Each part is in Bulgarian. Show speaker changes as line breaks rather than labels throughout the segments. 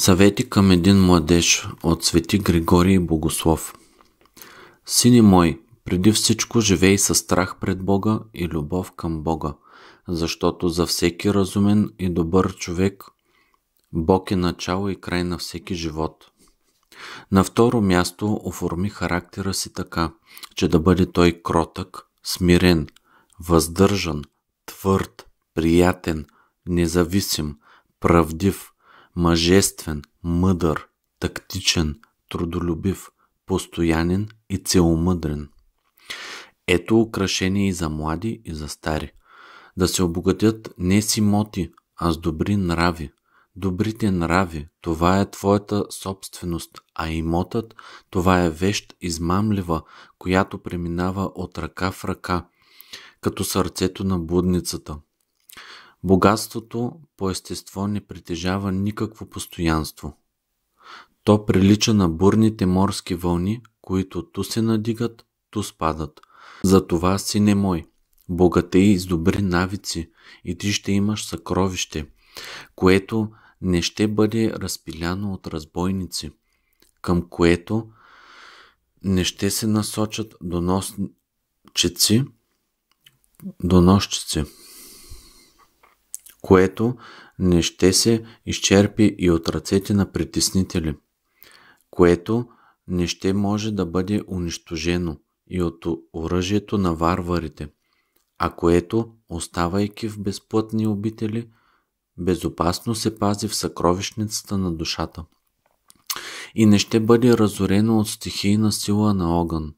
Съвети към един младеж от свети Григорий Богослов. Сине мой, преди всичко живей със страх пред Бога и любов към Бога, защото за всеки разумен и добър човек Бог е начало и край на всеки живот. На второ място оформи характера си така, че да бъде той кротък, смирен, въздържан, твърд, приятен, независим, правдив, мъжествен, мъдър, тактичен, трудолюбив, постоянен и целомъдрен. Ето украшение и за млади, и за стари. Да се обогатят не с имоти, а с добри нрави. Добрите нрави, това е твоята собственост, а имотът, това е вещ измамлива, която преминава от ръка в ръка, като сърцето на блудницата. Богатството по естество не притежава никакво постоянство. То прилича на бурните морски вълни, които ту се надигат, ту спадат. Затова, сине мой, богатей с добри навици и ти ще имаш съкровище, което не ще бъде разпиляно от разбойници, към което не ще се насочат доносчици, което не ще се изчерпи и от ръцете на притеснители, което не ще може да бъде унищожено и от оръжието на варварите, а което, оставайки в безплътни обители, безопасно се пази в съкровищницата на душата и не ще бъде разорено от стихийна сила на огън,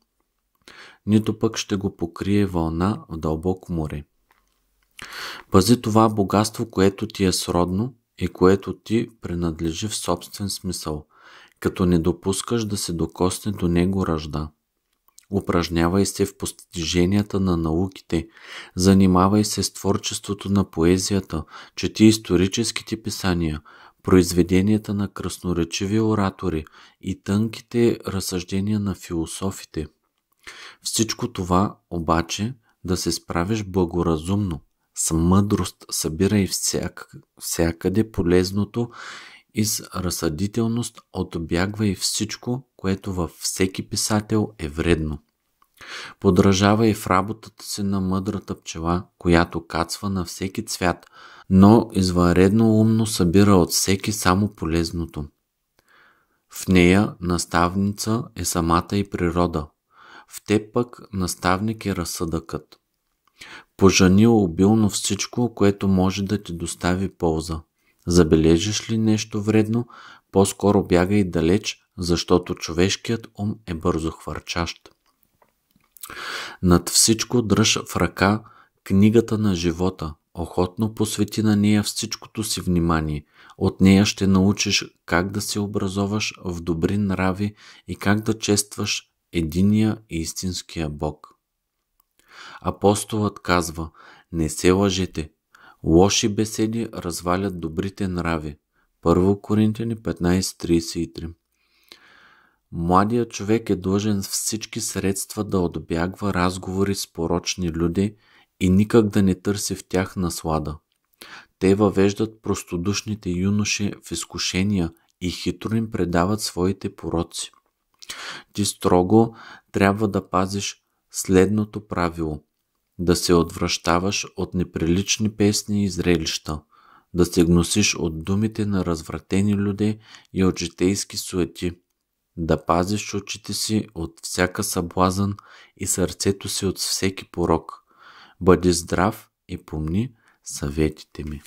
нито пък ще го покрие вълна в дълбоко море. Пази това богатство, което ти е сродно и което ти принадлежи в собствен смисъл, като не допускаш да се докосне до него ръжда. Упражнявай се в постиженията на науките, занимавай се с творчеството на поезията, чети историческите писания, произведенията на красноречиви оратори и тънките разсъждения на философите. Всичко това обаче да се справиш благоразумно, с мъдрост събирай всякъде полезното и с разсъдителност отбягвай всичко, което във всеки писател е вредно. Подражавай в работата си на мъдрата пчела, която кацва на всеки цвят, но извънредно умно събира от всеки само полезното. В нея наставница е самата и природа, в теб пък наставник е разсъдъкът. Пожани обилно всичко, което може да ти достави полза. Забележиш ли нещо вредно, по-скоро бягай далеч, защото човешкият ум е бързо хвърчащ. Над всичко дръж в ръка книгата на живота, охотно посвети на нея всичкото си внимание. От нея ще научиш как да се образоваш в добри нрави и как да честваш единия и истинския Бог. Апостолът казва: не се лъжете, лоши беседи развалят добрите нрави. 1 Коринтияни 15:33. Младият човек е длъжен с всички средства да отбягва разговори с порочни люди и никак да не търси в тях наслада. Те въвеждат простодушните юноши в изкушения и хитро им предават своите пороци. Ти строго трябва да пазиш следното правило: да се отвращаваш от неприлични песни и зрелища, да се гносиш от думите на развратени люди и от житейски суети, да пазиш очите си от всяка съблазън и сърцето си от всеки порок. Бъди здрав и помни съветите ми.